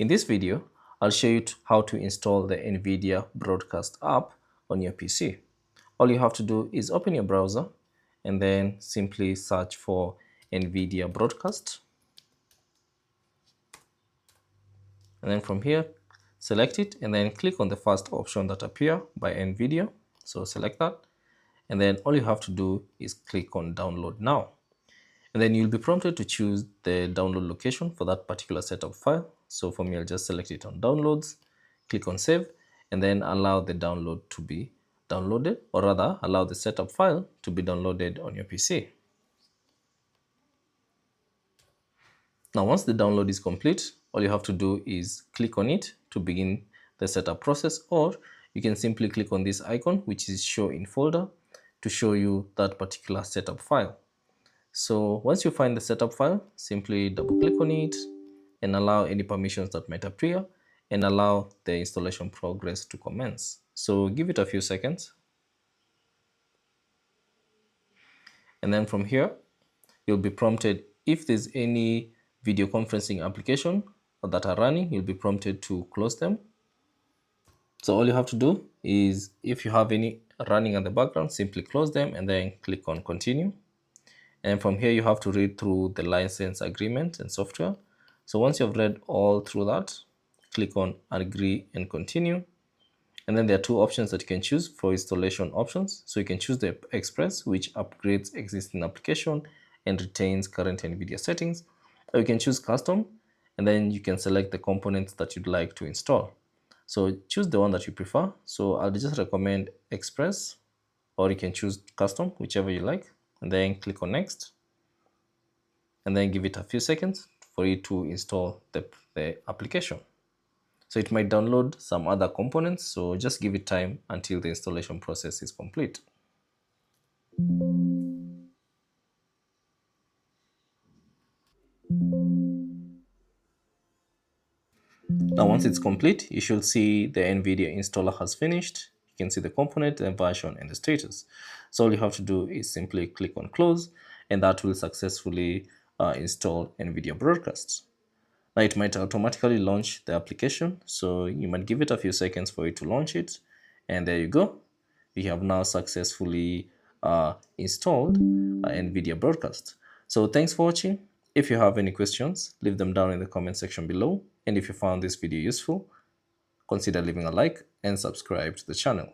In this video, I'll show you how to install the NVIDIA Broadcast app on your PC. All you have to do is open your browser and then simply search for NVIDIA Broadcast. And then from here, select it and then click on the first option that appears by NVIDIA. So select that. And then all you have to do is click on download now. And then you'll be prompted to choose the download location for that particular setup file. So for me, I'll just select it on downloads, click on save, and then allow the download to be downloaded, or rather allow the setup file to be downloaded on your PC. Now, once the download is complete, all you have to do is click on it to begin the setup process, or you can simply click on this icon, which is show in folder, to show you that particular setup file. So once you find the setup file, simply double click on it and allow any permissions that might appear and allow the installation progress to commence. So give it a few seconds. And then from here, you'll be prompted if there's any video conferencing application that are running, you'll be prompted to close them. So all you have to do is, if you have any running in the background, simply close them and then click on continue. And from here, you have to read through the license agreement and software. So once you've read all through that, click on agree and continue. And then there are two options that you can choose for installation options. So you can choose the Express, which upgrades existing application and retains current NVIDIA settings. Or you can choose custom, and then you can select the components that you'd like to install. So choose the one that you prefer. So I'll just recommend Express, or you can choose custom, whichever you like. And then click on next, and then give it a few seconds for it to install the application. So it might download some other components, so just give it time until the installation process is complete. Now once it's complete, you should see the NVIDIA installer has finished. You can see the component, the version, and the status. So all you have to do is simply click on close, and that will successfully install NVIDIA Broadcast. Now it might automatically launch the application, so you might give it a few seconds for it to launch it. And there you go. We have now successfully installed NVIDIA Broadcast. So thanks for watching. If you have any questions, leave them down in the comment section below. And if you found this video useful, consider leaving a like and subscribe to the channel.